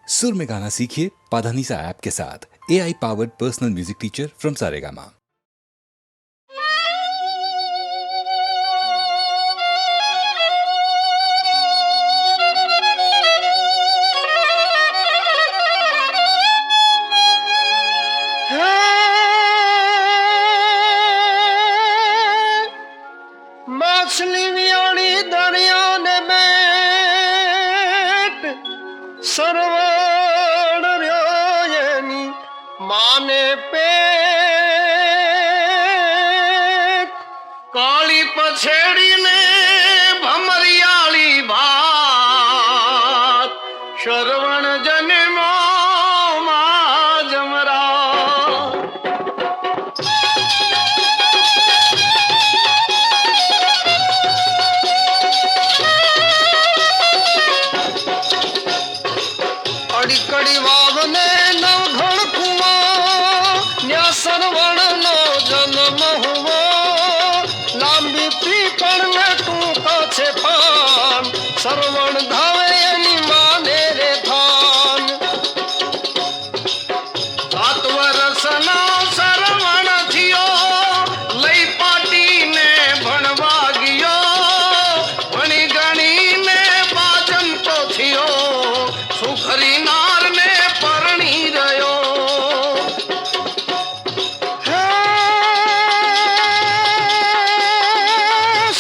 सुर में गाना सीखिए पाधानीसा ऐप के साथ। AI powered personal music teacher from Saregama. माछली वियाणी दरिया ने मेट सरवण रयोयनी माने पेट काली पछेड़ी ने भमरियाली भात श्रवण जन्मो मा जमरा कड़ी वावने नवघण कुआ न्या सरवण नो जन्म हुओ लांबी पीपण में टूका छे पान सरवण धावे एनी माने रे थान 7 वर्षना सरवण थियो लई पाटी ने भणवा गयो भणी गणी ने बाजन तो थियो सुखरी नार ने परणी रयो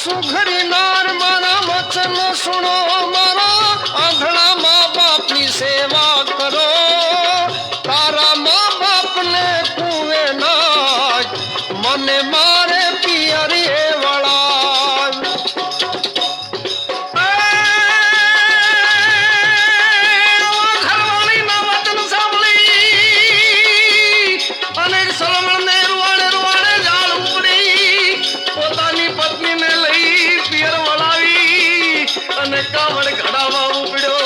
सुखरी नार मारा वचन सुनो मारा आंधड़ा माँ बाप की सेवा करो तारा माँ बाप ने कुएं नाच मने मारे पियरिए वाला कावड़ घड़ावा उपड़ो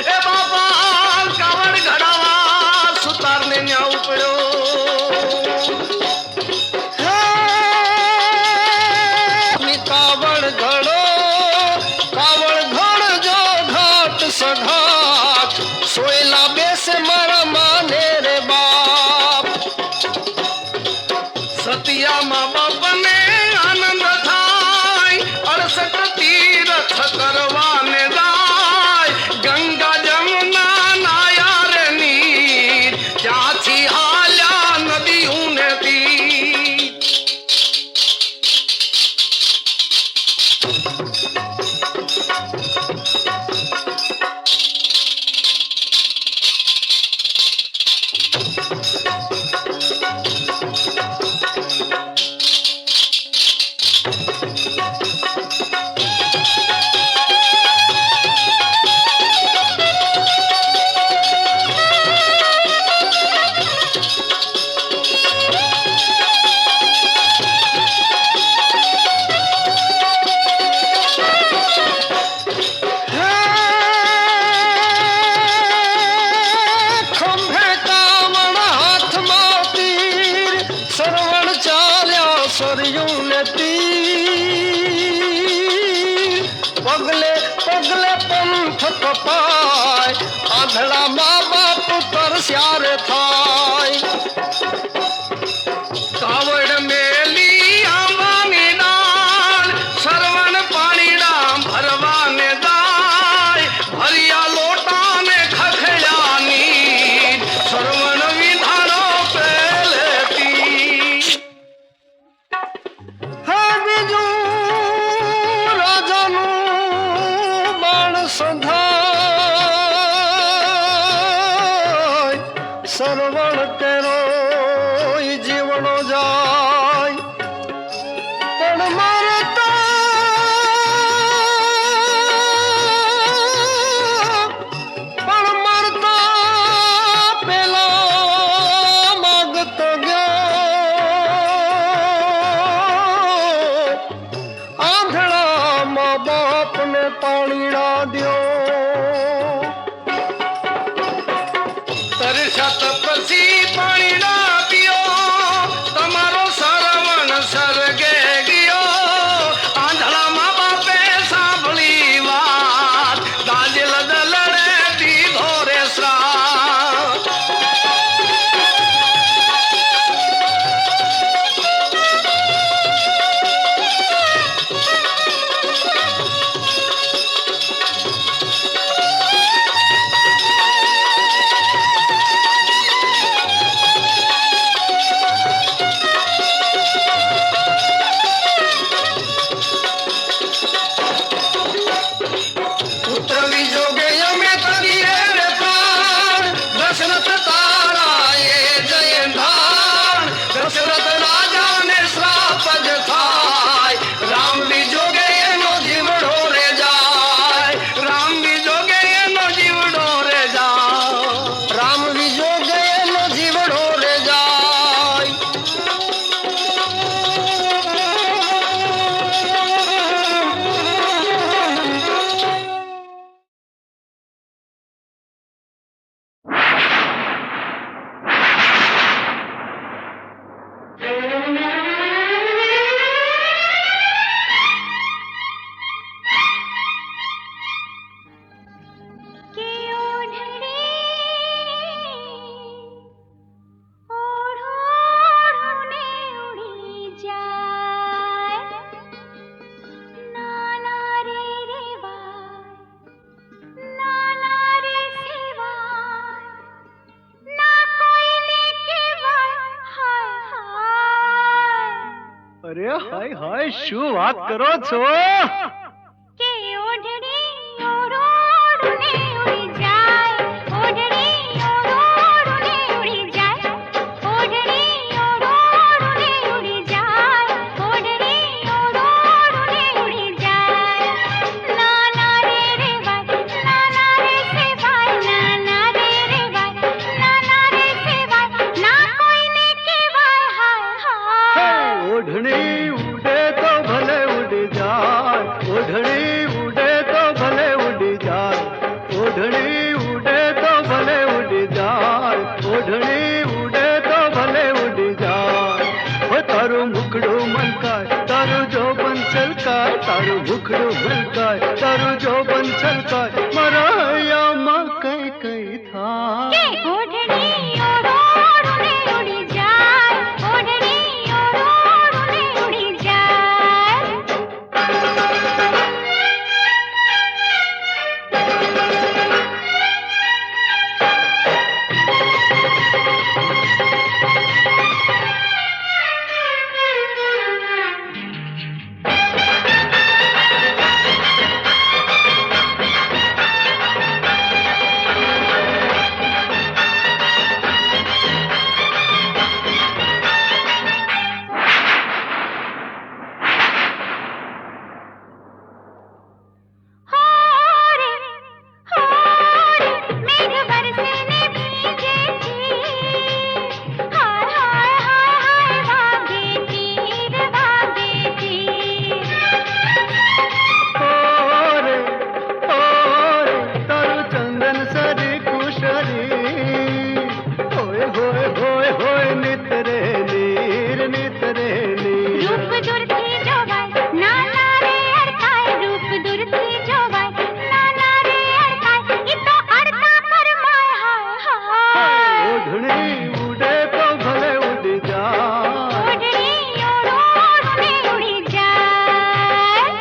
ए बाबा कावड़ घड़ावा सुतार ने न्या उपड़ो कावड़ घड़ो कावड़ घड़ जो घाट सघाट सोयला बेसे मारा माने रे बाप सतिया माँ बाप ने आनंद थाय 68 तीरथ करवाने जाय गंगा जमुना नायार नीर जाथी हाल्या नदी ऊने तीर पगले पगले पंथ कपाय आंधड़ा माँ बाप पर स्यार थाय कावड़ मेली आंबानी डाल सरवण पानी डाम भरवाने दाय भरिया लोटा ने खखया नीर सरवण विधानो पेलेती हाँ बिजू राजानु बाण संधाय सरवण तेरो जीवनो जाय पण मारता पेला मागतो गयो आंधड़ा माँ बाप ने पाणीड़ा दियो तरसा तपसी पानी હાય હાય શું વાત કરો છો કે ઓઢણી ઓરોડને ઉડી જાય ઓઢણી ઓરોડને ઉડી જાય ઓઢણી ઓરોડને ઉડી જાય ઓઢણી ઓરોડને ઉડી જાય નાના રે રે વાય નાના રે સે વાય નાના રે રે વાય નાના રે સે વાય ના કોઈને કહેવાય હાય હાય ઓઢણી ઉડે તો ભલે ઉડી જાય ઓઢણી ઉડે તો ભલે ઉડી જાય ઓઢણી ઉડે તો ભલે ઉડી જાય ઓઢણી ઉડે તો ભલે ઉડી જાય ઓ તારું મુખડું મલકાય તારું જોબન છલકાય તારું મુખડું મલકાય તારું જોબન છલકાય મારા હૈયામાં કઈ કઈ થાય કે ઓઢણી ઓરોડને ઉડી જાય ઓઢણી ઓરોડને ઉડી જાય હોરે હોરે મેઘ બરસે ને ભીગે છી હાય હાય હાય વાગે તીર વાગે તીર ઓરે ઓરે તારું ચંદન સરી કુશરી હોય હોય હોય હોય નિતરે નીર નિતરે નીર રૂપ દૂરથી જોવાય નાના રે અડકાય રૂપ દૂરથી જોવાય નાના રે અડકાય ઈ તો અડકા કરમાય હાય હાય ઓઢણી ઉડે તો ભલે ઉડી જાય ઓઢણી ઓરોડને ઉડી જાય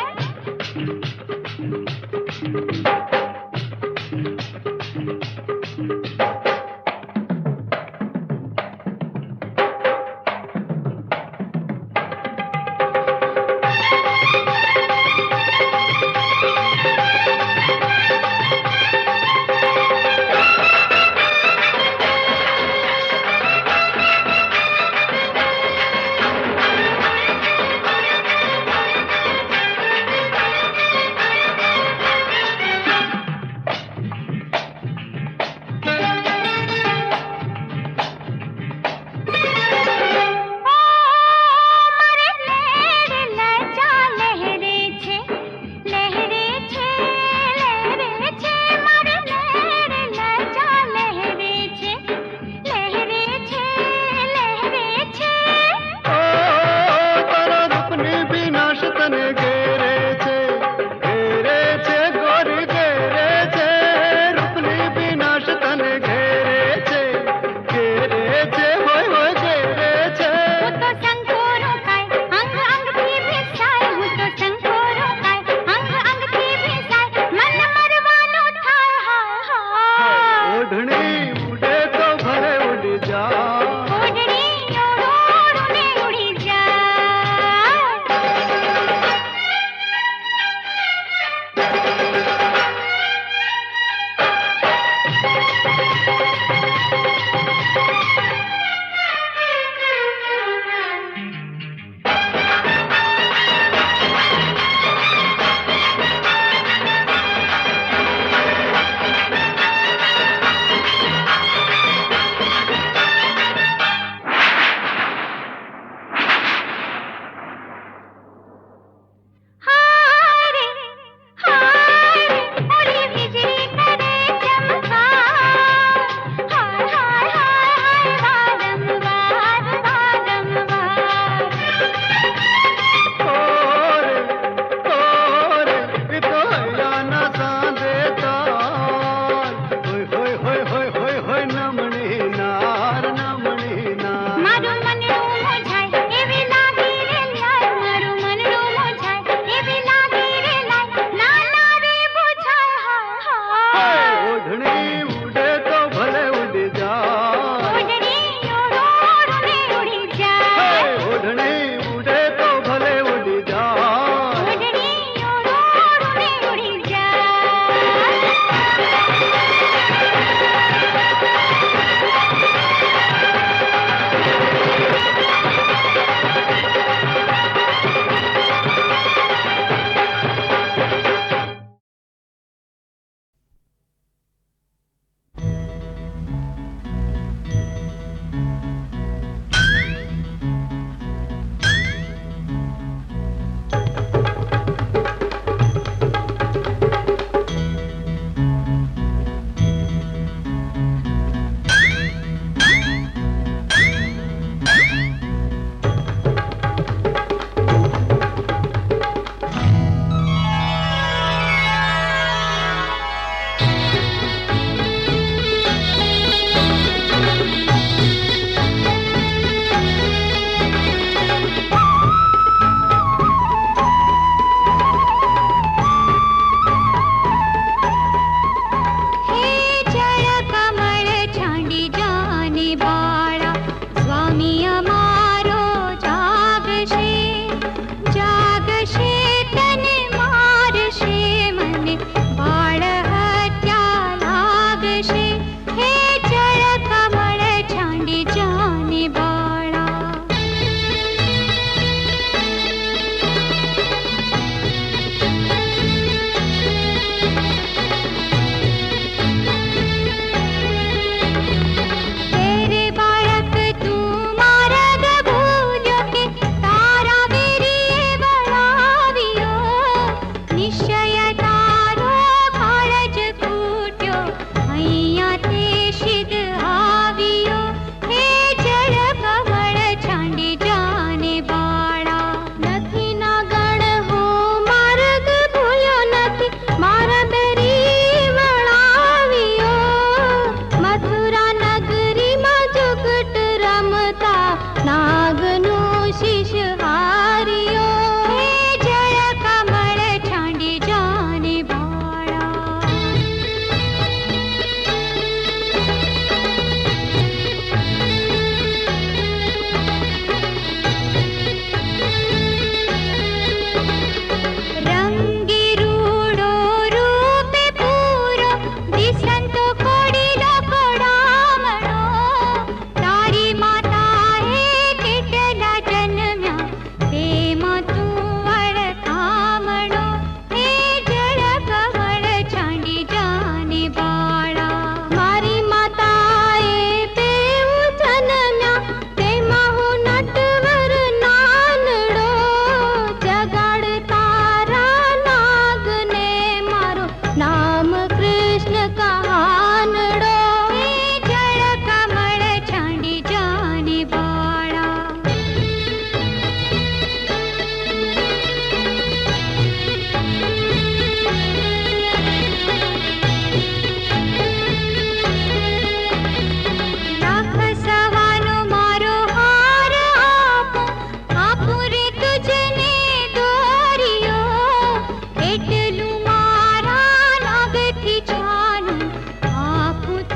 મારે લેડ લજા લહેરે છે લહેરે છે લહેરે છે મારે લેડ લજા લહેરે છે લહેરે છે લહેરે છે ઓ તારા રૂપની વિનાશ તને ઘેરે છે ગોરી ઘેરે છે રૂપની વિનાશ તને ઘેરે છે હોય હોય ઘેરે છે હું તો સંકોરો કાય અંગ અંગથી ભીસાય હું તો સંકોરો કાય અંગ અંગથી ભીસાય મન મરવાનું થાય હાય હાય ઓઢણી ઉડે તો ભલે ઉડી જાય ઓઢણી ઓરોડને ઉડી જાય હારે હારે ઓલી વીજળી કરે ચમકાર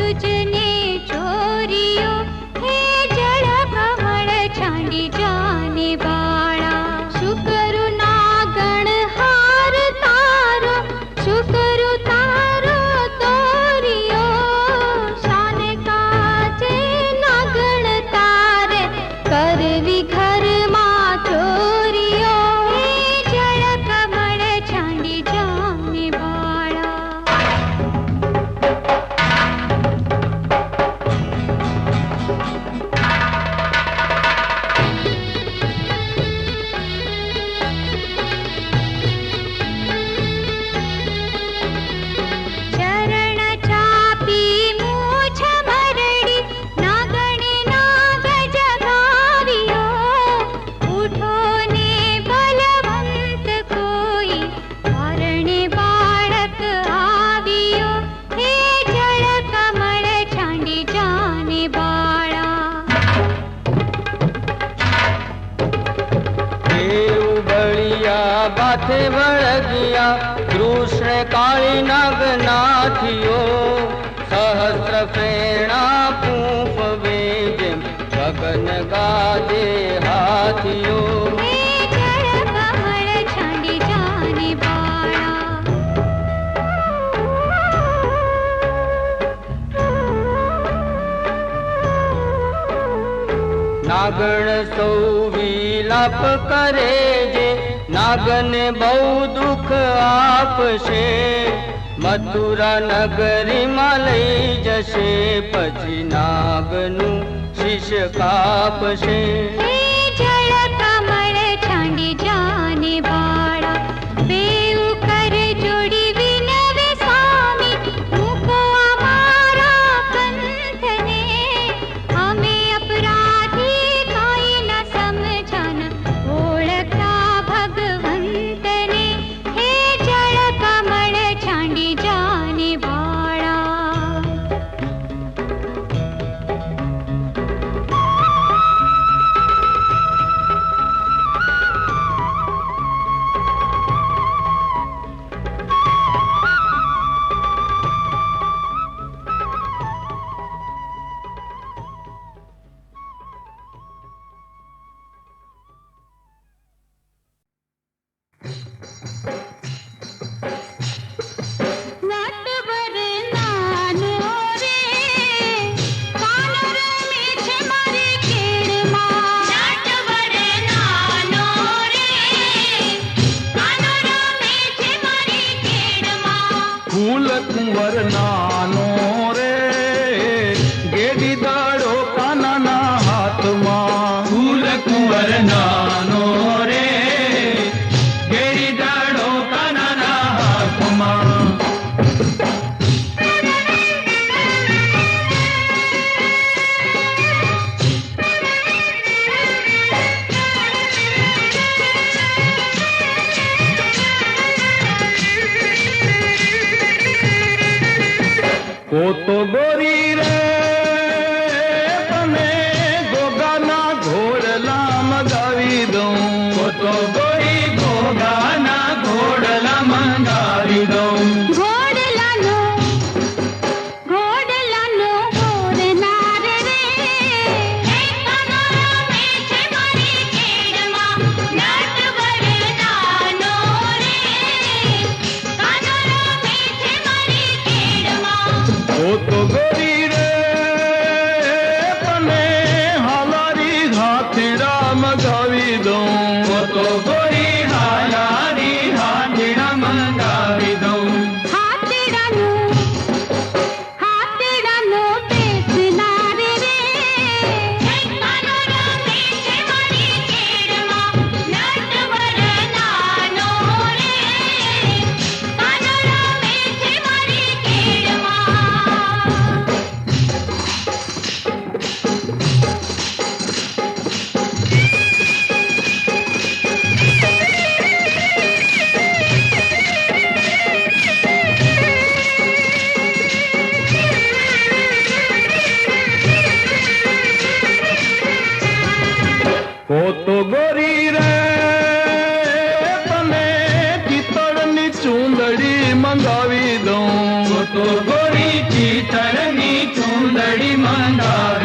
तुझने चोरियो हे जल कमल छांडी जाने वाला शुक्रु नागण हार तारो शुक्रु तारो तोरियो शान काजे नागण तारे करवी घर मां चोरियो हे जल कमल छांडी जाने वाला चरण चापी मूछ भरड़ी नागणे नाग जगावियो उठो ने बलवंत कोई हरणे बाळक आवियो हे जल कमल छांडी जाने बाळा देव बलिया बाथे बळगिया कृष्ण काळी नाग नाथियो सहस्र प्रेरणा पूफ वेजेम गगन गाजे हाथियो हे जल कमल छांडी जाने बाळा नागण सौ विलाप करे जे नागने बहु दुख आपशे मथुरा नगरी માં લઈ જશે પછી નાગનું શીશ કાપશે हे जल कमल छांडी जाने वाला बेउ कर जोड़ी विनवे स्वामी मुको हमारा पंथ ने हमें अपराधी कोई न समझाना ओळखता भगवंत ने हे जल कमल छांडी जाने वाला नटवर नानो रे कानर मीठ मारी केड़मा नटवर नानो रे कानर मीठ मारी केड़मा ફૂલ કુંવર નાનો રે ગેડી દાડો કાનાના હાથમાં ફૂલ કુંવર નાનો રે ગેડી દાડો કાનાના હાથમાં તો ગોરી રે તને ગોગાના ઘોડલા મગાવી દઉં તો ગોરી ગોગાના ઘોડલા મગાવી દઉં घोड़लानो घोड़नार रे हे कानर मीठ मारी केड़मा नटवर नानो रे कानर मीठ मारी केड़मा તો ગોરી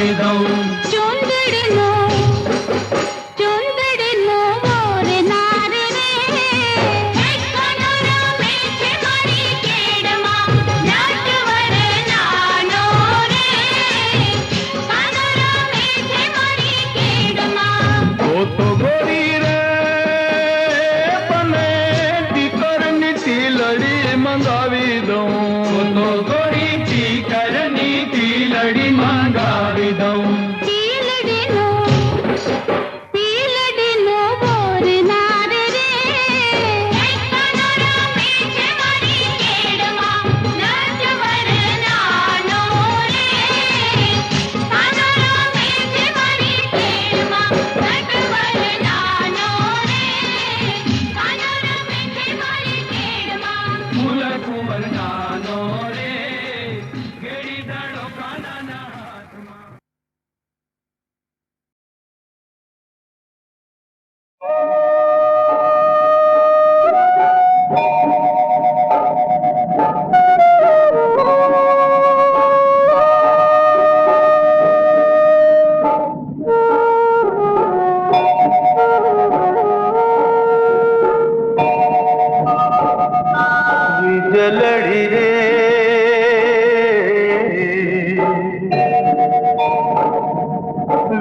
મંગાવી દઉં ચુંદડીનો મોર નાર રે એક કાનો રમે છે મારી કેડમાં નટવર નાનો રે કાનો રમે છે મારી કેડમાં ઓ તો ગોરી રે બને ટીકરની ટીલડી મંગાવી દઉં ઓ તો ગોરી ટીકરની ટીલડી મંગાવી દઉં તીલડીનો મોર નાર રે એક કાનો રમે છે મારી કેડમાં નટવર નાનો રે કાનો રમે છે મારી કેડમાં નટવર નાનો રે કાનો રમે છે મારી કેડમાં ફૂલ કુંવર નાનો રે ગેડી દાડો કાનાના હાથમાં વીજલડી રે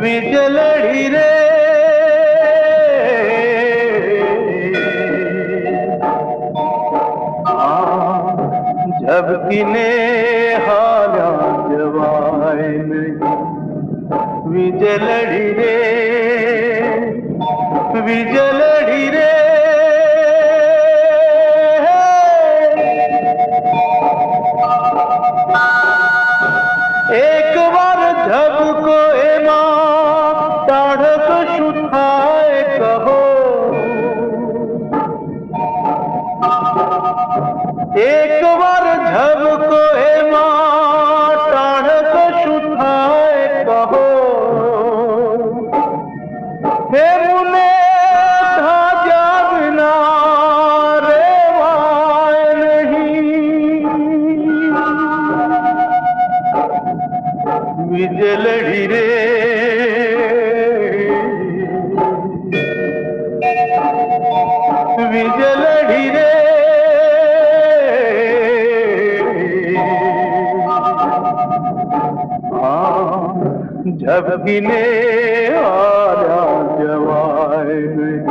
વીજલડી રે ઝબકીને હાલ્યા જવાય નહીં વીજલડી રે વીજલડી રે એક વાર ઝબકો એમાં તાઢક શું થાય કહો એક વાર ઝબકો એમાં તાઢક શું થાય કહો હે મુને ધાજા વિના રેવાય નહીં વીજલડી રે વીજલડી રે ઝબકીને હાલ્યા જવાય નહીં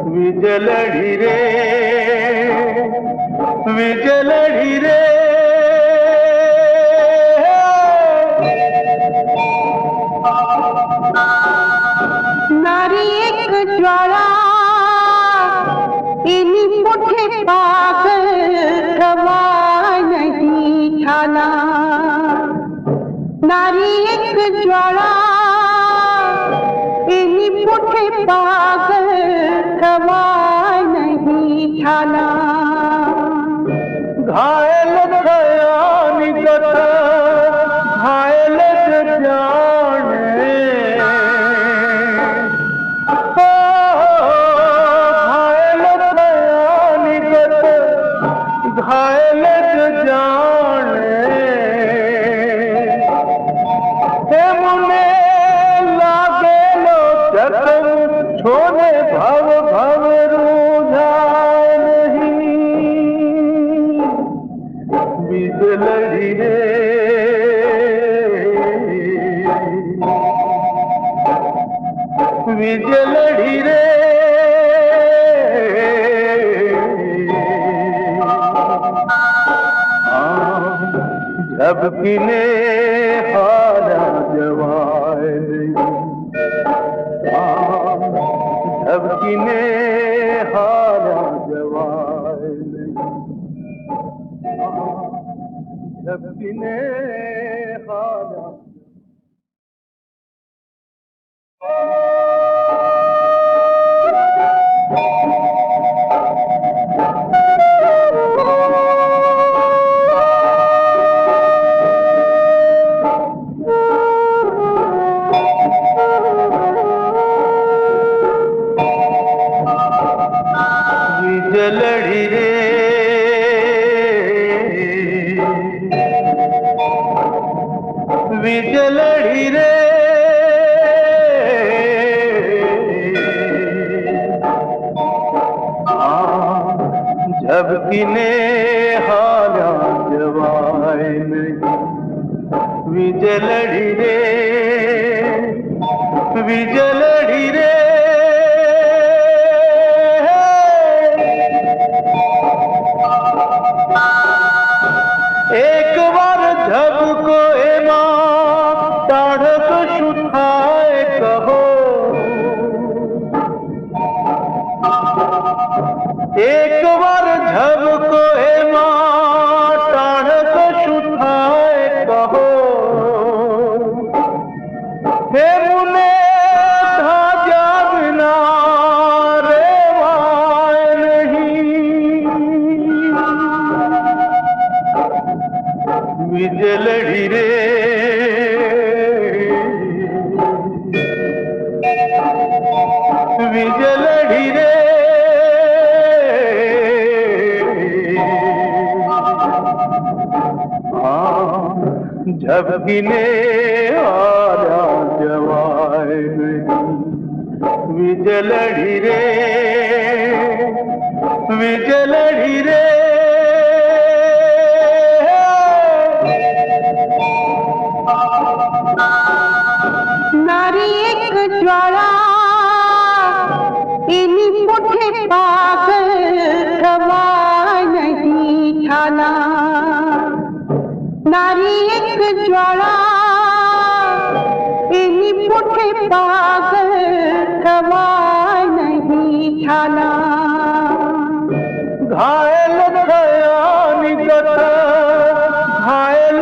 વીજલડી રે વીજલડી રે નારી એક જ્વાળા એની મુઠે પાગલ થવાય નહીં ઠાલા નારી એક જ્વાળા એની મુઠે પાગલ થવાય નહીં ઠાલા ઘાયલ થયાની ગત ઘાયલ જ જાણે ઘાયલ થયાની ગત ઘાયલ જ જાણે હે મુને લાગેલો જતન છોને ભવ ભવ રૂઝાય નહીં વીજલડી રે વીજલડી રે ઝબકીને હાલ્યા જવાય નહીં ઝબકીને હાલ્યા જવાય નહીં ઝબકીને હાલ્યા વીજલડી રે विजलड़ी रे जब किने हारा जवाए नहीं विजलड़ी रे विजलड़ी रे एक बार जब को एमा ताड़क सुथाए कहो एक बार जब को एमा ताड़क सुथाए कहो हे मुने धाजा बिना रेवाए नहीं विजलड़ी रे विजलड़ी रे जब किने आया जवाए विजलड़ी रे विजलड़ी रे नारी एक ज्वाला इनी मुठे पागल कवा नहीं ठाना नारी एक ज्वाला इनी मुठे पागल कवा नहीं ठाना घायल गया निकट घायल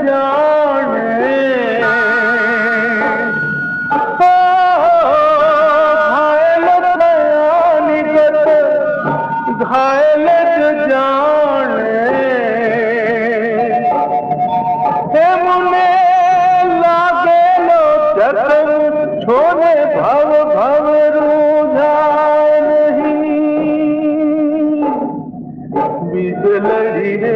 जाने घायल गया निकट घायल जाने हे मुने लागे लो जखम छोड़े भव भव रूझाए नहीं विजलड़ी रे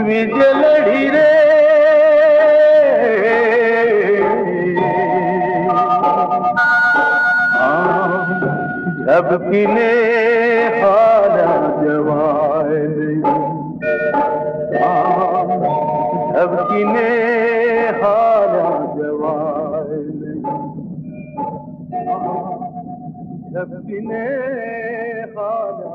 विजलड़ी रे जब किने हारा जवाए जब किने हारा जवाए जब किने हारा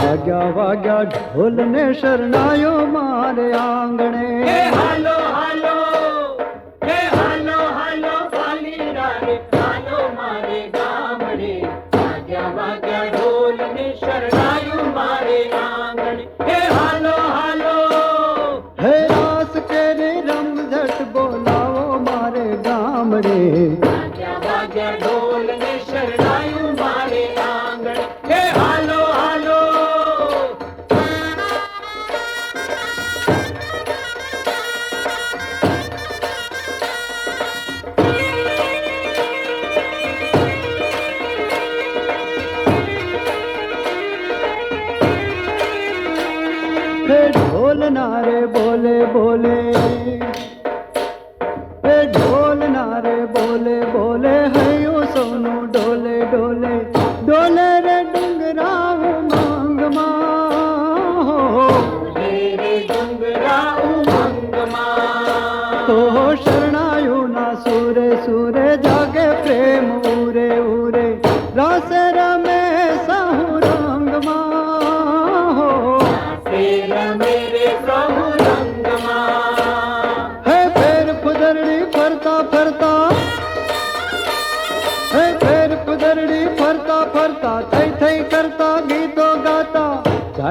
वाग्या वाग्या ढोल ने शरणायो मारे आंगणे हालो हालो हालो वालीड़ा रे हालो मारे गामड़े वाग्या वाग्या ढोल ने शरणायो मारे आंगणे हे हालो हे रास के रे रमझट बोलाओ मारे गामड़े वाग्या वाग्या ढोल ने शरणायो मारे आंगणे हे हालो ढोल नारे बोले बोले ढोल नारे बोले बोले हयो सोनू डोले डोले डोले रे डुंगरा उमंग रे डुंगरा उमंग तो शरणायु ना सूरे सूरे जागे प्रेम उरे उरे रास रमे साहु रंग मेरे प्रभु रंग हे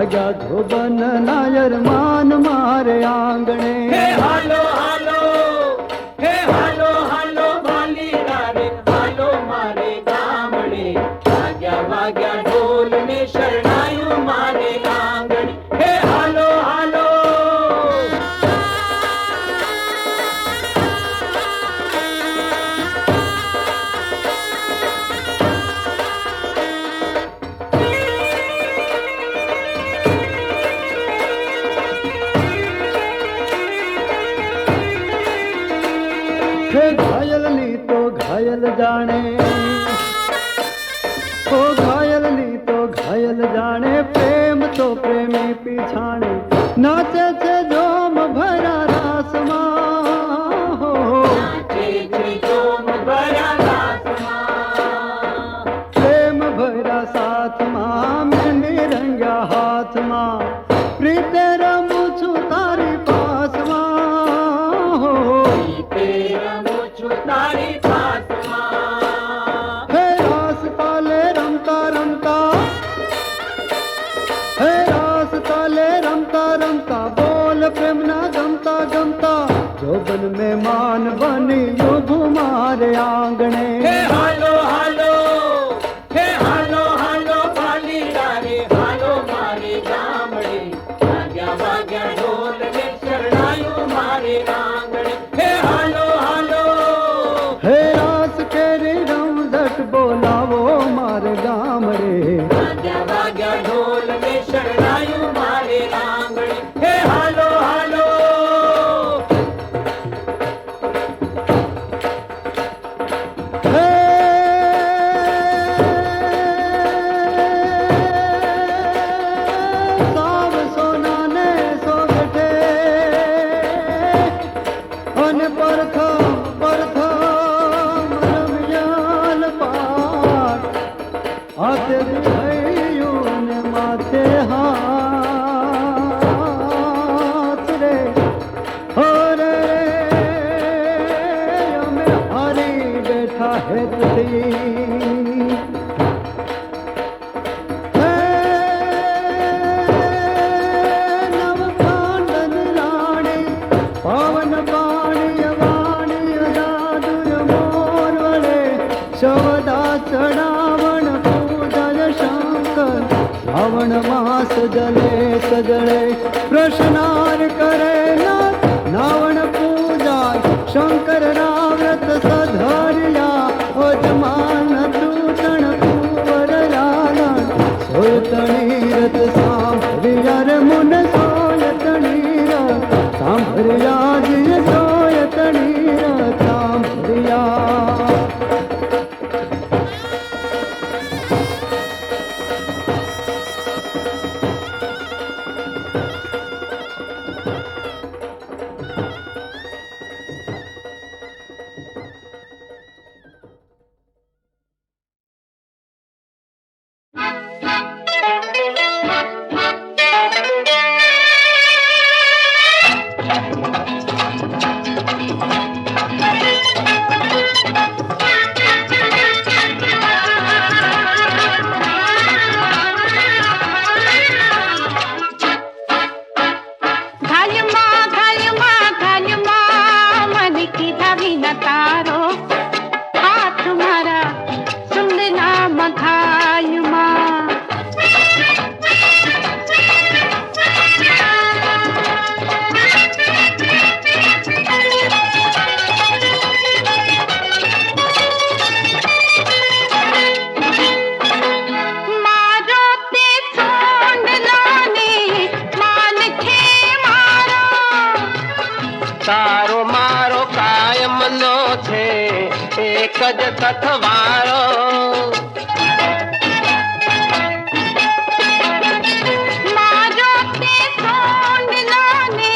भाग्या धोबन नायर मान मारे आंगणे हे हालो हालो हे हालो हालो भाली रे हालो मारे गामड़े वाग्या वाग्या ढोल ने शरणायु मारे आंगणे हे हालो हालो हे घायल ली तो घायल जाने ओ घायल ली तो घायल जाने प्रेम तो प्रेमी पीछाने नाचे छे जोम भरा रासमा हो नाचे छे जोम भरा रासमा प्रेम भरा साथ मां मेंदी रंग्या हाथ मां प्रीते रमू छू तारी पास मां हो तेरा मुझ तारी पासमा हे रास ताले रमता रमता हे रास ताले रमता रमता बोल प्रेम ना गमता गमता जोबन में मान बनी युभ मारे आंगणे हे हालो हालो हे हालो हालो भाली रे हालो मारे गामड़े वाग्या वाग्या ढोल ने शरणायु मारे आंगणे हे हालो हालो हे रास केरी रम झट बोलावो मारे गामड़े वाग्या वाग्या ढोल ने शरणायु मारे आंगणे हे हालो हालो हे साव सोना ने सो बैठे अन परथम रमयाल पार आते दिखाइयो ने माथे हाथ रे हो रे में हरी बैठा है तुझी नव कांडन राणी पावन पाणी वाणी दादुर मोर वड़े शवदा चढ़ावण पूजल शंकर श्रावण मास जले सजले प्रश्नार करे नावण पूजा शंकर राव्रत सधरिया ओजमान दूषण कुंवर लालन सोयतणी रत सांभरिया रे मुन सोयतणी रत सांभरिया जी सोयतणी रत सांभरिया તારો મારો કાયમનો છે એક જ તથવારો મારો તે સોંડલાને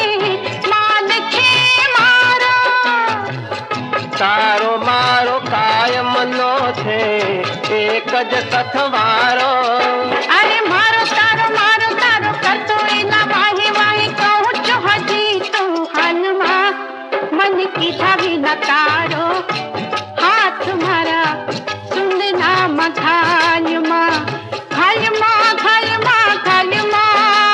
માનખે મારો તારો મારો કાયમનો છે એક જ તથવારો અરે મારો તારો કરતો એના વાહે વાહે કહું છું હજી તું હાલમાં મન કીધા વિના તારો હાથ મારા સુંદના મઘાલમાં ઘાલમાં ઘાલમાં ઘાલમાં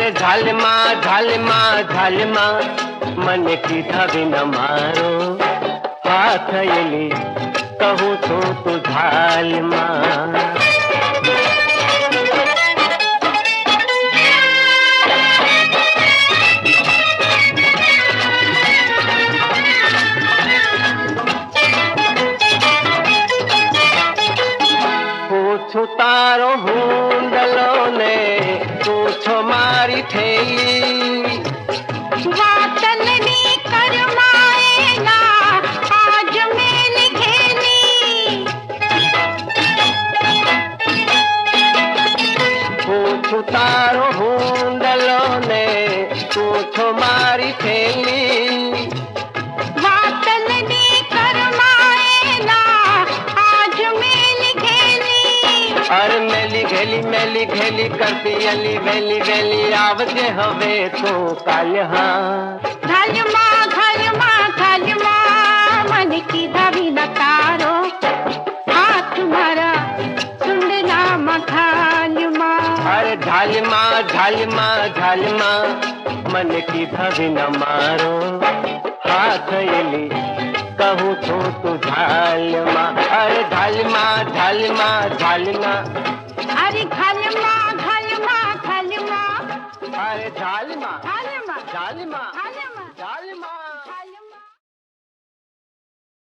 अरे झालमा झालमा झालमा मन की धावी न मारो हाथ येली कहू तो झालमा पूछू तारो हुंडलो ने पूछो मारी थैली वातलनी करमाएला आज मेल घेली पूछू तारो हुंडलो ने पूछो मारी थैली वातलनी करमाएला आज मेल घेली अरे मेली घेली करती अली वेली वेली आवजे हवे तो काल्हा घालमा घालमा घालमा मन की धावी न तारो हाथ मारा सुंडला मघालमा अरे झालमा झालमा झालमा मन की धावी न मारो हाथ येली कहू तो झालमा अरे झालमा झालमा झालमा अरे घालमा घालमा घालमा अरे झालमा घालमा झालमा